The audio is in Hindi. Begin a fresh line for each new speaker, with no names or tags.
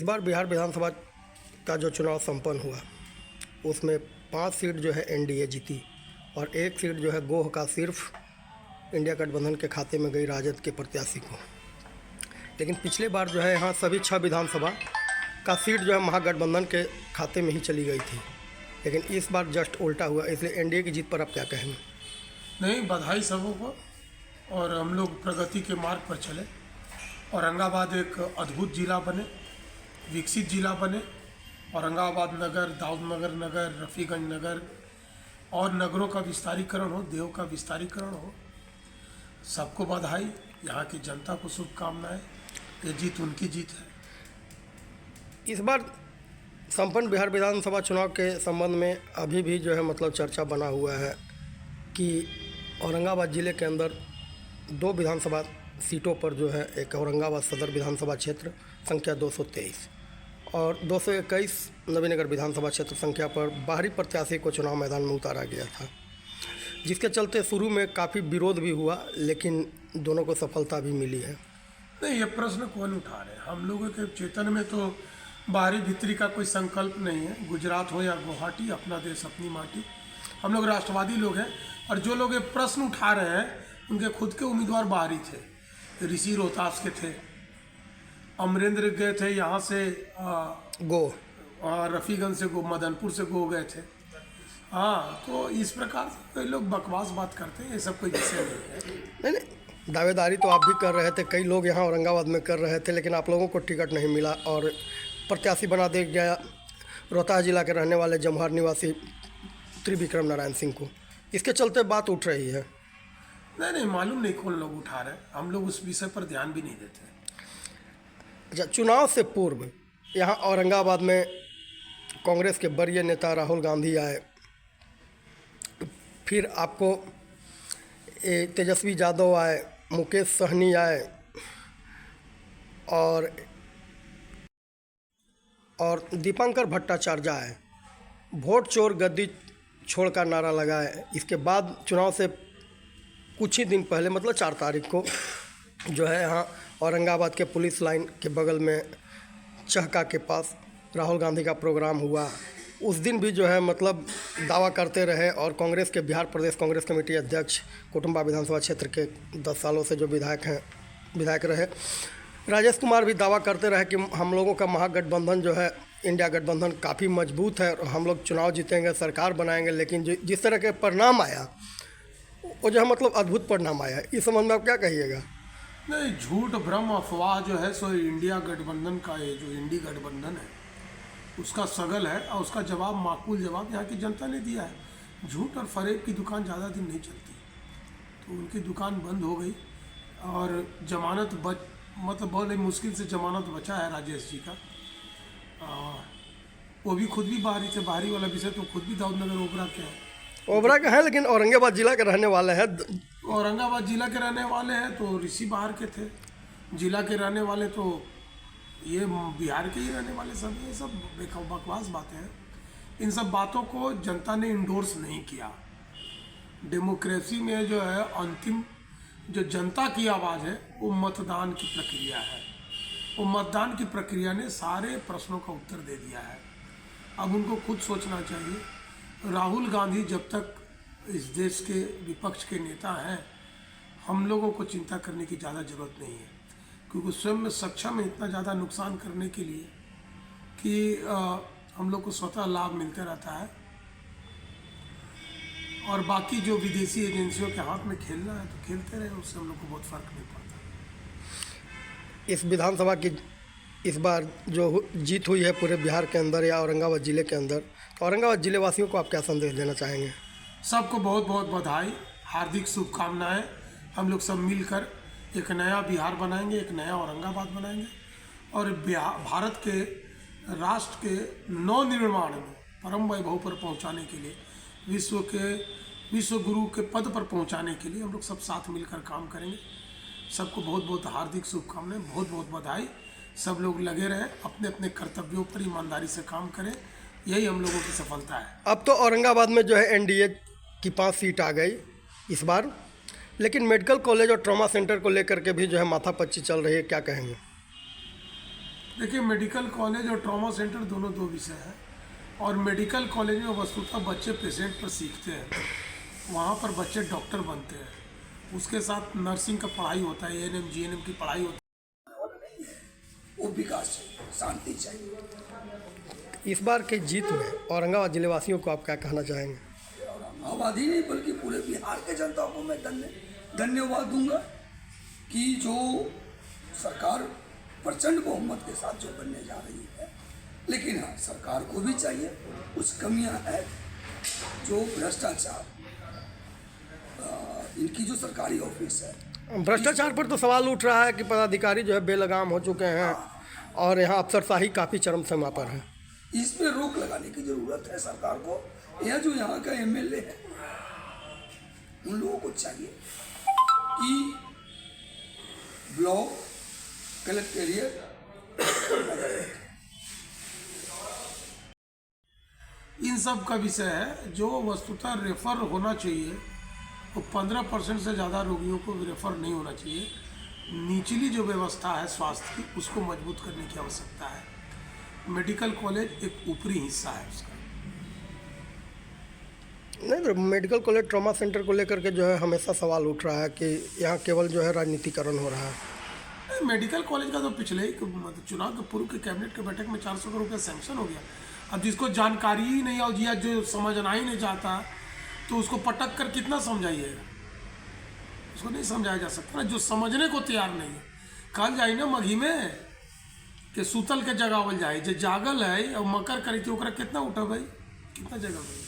बार बिहार विधानसभा का जो चुनाव संपन्न हुआ उसमें 5 सीट जो है एनडीए जीती और 1 सीट जो है गोह का सिर्फ इंडिया गठबंधन के खाते में गई राजद के प्रत्याशी को। लेकिन पिछले बार जो है यहाँ सभी 6 विधानसभा का सीट जो है महागठबंधन के खाते में ही चली गई थी, लेकिन इस बार जस्ट उल्टा हुआ। इसलिए एनडीए की जीत पर आप क्या कहेंगे?
नहीं, बधाई सबों को। और हम लोग प्रगति के मार्ग पर चले। औरंगाबाद एक अद्भुत जिला बने, विकसित जिला बने। औरंगाबाद नगर, दाऊदनगर नगर, रफ़ीगंज नगर और नगरों का विस्तारीकरण हो, देव का विस्तारीकरण हो। सबको बधाई, यहाँ की जनता को शुभकामनाएं। ये जीत उनकी जीत है।
इस बार संपन्न बिहार विधानसभा चुनाव के संबंध में अभी भी जो है मतलब चर्चा बना हुआ है कि औरंगाबाद ज़िले के अंदर 2 विधानसभा सीटों पर जो है, एक औरंगाबाद सदर विधानसभा क्षेत्र संख्या 223 और 221 नवीनगर विधानसभा क्षेत्र संख्या पर बाहरी प्रत्याशी को चुनाव मैदान में उतारा गया था, जिसके चलते शुरू में काफ़ी विरोध भी हुआ, लेकिन दोनों को सफलता भी मिली है।
नहीं, ये प्रश्न कौन उठा रहे हैं? हम लोगों के चेतन में तो बाहरी भीतरी का कोई संकल्प नहीं है। गुजरात हो या गुवाहाटी, अपना देश अपनी माटी। हम लोग राष्ट्रवादी लोग हैं। और जो लोग ये प्रश्न उठा रहे हैं उनके खुद के उम्मीदवार बाहरी थे। ऋषि रोहतास के थे, अमरेंद्र गए थे यहाँ से रफ़ीगंज से मदनपुर से गए थे। हाँ, तो इस प्रकार से कई लोग बकवास बात करते हैं। ये सब कोई विषय नहीं है।
नहीं, दावेदारी तो आप भी कर रहे थे, कई लोग यहाँ औरंगाबाद में कर रहे थे, लेकिन आप लोगों को टिकट नहीं मिला और प्रत्याशी बना दिया गया रोहतास जिला के रहने वाले जमहर निवासी त्रिविक्रम नारायण सिंह को। इसके चलते बात उठ रही है।
नहीं, मालूम नहीं कौन लोग उठा रहे हैं। हम लोग उस विषय पर ध्यान भी नहीं देते।
अच्छा, चुनाव से पूर्व यहाँ औरंगाबाद में कांग्रेस के वरीय नेता राहुल गांधी आए, फिर आपको तेजस्वी यादव आए, मुकेश सहनी आए और दीपांकर भट्टाचार्य आए। वोट चोर गद्दी छोड़ का नारा लगाए। इसके बाद चुनाव से कुछ ही दिन पहले मतलब 4 तारीख को जो है यहाँ औरंगाबाद के पुलिस लाइन के बगल में चहका के पास राहुल गांधी का प्रोग्राम हुआ। उस दिन भी जो है मतलब दावा करते रहे और कांग्रेस के बिहार प्रदेश कांग्रेस कमेटी अध्यक्ष कुटुंबा विधानसभा क्षेत्र के 10 सालों से जो विधायक रहे राजेश कुमार भी दावा करते रहे कि हम लोगों का महागठबंधन जो है इंडिया गठबंधन काफ़ी मजबूत है और हम लोग चुनाव जीतेंगे, सरकार बनाएंगे। लेकिन जिस तरह के परिणाम आया वो जो है मतलब अद्भुत परिणाम आया। इस संबंध में आप क्या कहिएगा?
नहीं, झूठ भ्रम अफवाह जो है सो इंडिया गठबंधन का, ये जो इंडी गठबंधन है उसका सगल है और उसका जवाब, माकूल जवाब यहाँ की जनता ने दिया है। झूठ और फरेब की दुकान ज़्यादा दिन नहीं चलती, तो उनकी दुकान बंद हो गई और जमानत मतलब बहुत ही मुश्किल से जमानत बचा है राजेश जी का। वो भी खुद भी बाहरी थे। बाहरी वाला विषय तो खुद भी दाऊदनगर ओबरा के हैं, लेकिन औरंगाबाद जिला के रहने वाले हैं। औरंगाबाद जिला के रहने वाले हैं तो ऋषि बाहर के थे। जिला के रहने वाले तो ये बिहार के ही रहने वाले सब। ये सब बकवास बातें हैं। इन सब बातों को जनता ने इंडोर्स नहीं किया। डेमोक्रेसी में जो है अंतिम जो जनता की आवाज़ है वो मतदान की प्रक्रिया है। वो मतदान की प्रक्रिया ने सारे प्रश्नों का उत्तर दे दिया है। अब उनको खुद सोचना चाहिए। राहुल गांधी जब तक इस देश के विपक्ष के नेता हैं, हम लोगों को चिंता करने की ज़्यादा ज़रूरत नहीं है, क्योंकि स्वयं में सक्षम है इतना ज़्यादा नुकसान करने के लिए कि हम लोग को स्वतः लाभ मिलते रहता है। और बाकी जो विदेशी एजेंसियों के हाथ में खेलना है तो खेलते रहे, उससे हम लोग को बहुत फर्क नहीं पड़ता।
इस विधानसभा की इस बार जो जीत हुई है पूरे बिहार के अंदर या औरंगाबाद ज़िले के अंदर, औरंगाबाद ज़िले वासियों को आप क्या संदेश देना चाहेंगे?
सबको बहुत बहुत बधाई, हार्दिक शुभकामनाएं। हम लोग सब मिलकर एक नया बिहार बनाएंगे, एक नया औरंगाबाद बनाएंगे और भारत के राष्ट्र के नवनिर्माण में परम वैभव पर पहुंचाने के लिए, विश्व गुरु के पद पर पहुंचाने के लिए हम लोग सब साथ मिलकर काम करेंगे। सबको बहुत बहुत हार्दिक शुभकामनाएं, बहुत बहुत बधाई। सब लोग लगे रहें, अपने अपने कर्तव्यों पर ईमानदारी से काम करें, यही हम लोगों की सफलता है।
अब तो औरंगाबाद में जो है एनडीए की 5 सीट आ गई इस बार, लेकिन मेडिकल कॉलेज और ट्रॉमा सेंटर को लेकर के भी जो है माथापच्ची चल रही है, क्या कहेंगे?
देखिए, मेडिकल कॉलेज और ट्रॉमा सेंटर दोनों दो विषय है। और मेडिकल कॉलेज में वस्तुतः बच्चे पेशेंट पर सीखते हैं, वहाँ पर बच्चे डॉक्टर बनते हैं, उसके साथ नर्सिंग का पढ़ाई होता है, एएनएम जीएनएम की पढ़ाई होती
वो विकास चाहिए, शांति चाहिए।
इस बार की जीत में औरंगाबाद जिले वासियों को आप क्या कहना चाहेंगे?
औरंगाबाद ही नहीं बल्कि पूरे बिहार के जनता को मैं धन्यवाद दूंगा कि जो सरकार प्रचंड बहुमत के साथ जो बनने जा रही है। लेकिन हाँ, सरकार को भी चाहिए, कुछ कमियां हैं, जो भ्रष्टाचार, इनकी जो सरकारी ऑफिस है,
भ्रष्टाचार पर तो सवाल उठ रहा है कि पदाधिकारी जो है बेलगाम हो चुके हैं और यहाँ अफसरशाही काफ़ी चरम सीमा पर है।
इस पे रोक लगाने की जरूरत है सरकार को। यह जो यहाँ का एमएलए है, उन लोगों को चाहिए कि ब्लॉक कलेक्टेरिएट
इन सब का विषय है। जो वस्तुतः रेफर होना चाहिए वो 15% से ज़्यादा रोगियों को रेफर नहीं होना चाहिए। निचली जो व्यवस्था है स्वास्थ्य की, उसको मजबूत करने की आवश्यकता है। मेडिकल कॉलेज एक ऊपरी हिस्सा है उसका।
नहीं तो मेडिकल कॉलेज ट्रॉमा सेंटर को लेकर के जो है हमेशा सवाल उठ रहा है कि यहाँ केवल जो है राजनीतिकरण हो रहा है।
मेडिकल कॉलेज का तो पिछले ही चुनाव के पूर्व के कैबिनेट के बैठक में 400 करोड़ रुपया सैंक्शन हो गया। अब जिसको जानकारी ही नहीं और या जो समझना ही नहीं चाहता, तो उसको पटक कर कितना समझाइएगा? उसको नहीं समझाया जा सकता ना, जो समझने को तैयार नहीं है। कल जाई ना मघी में कि सूतल के जगावल जाए, जो जागल है और मकर करी थी ओकरा कितना उठा भाई, कितना जगह भाई।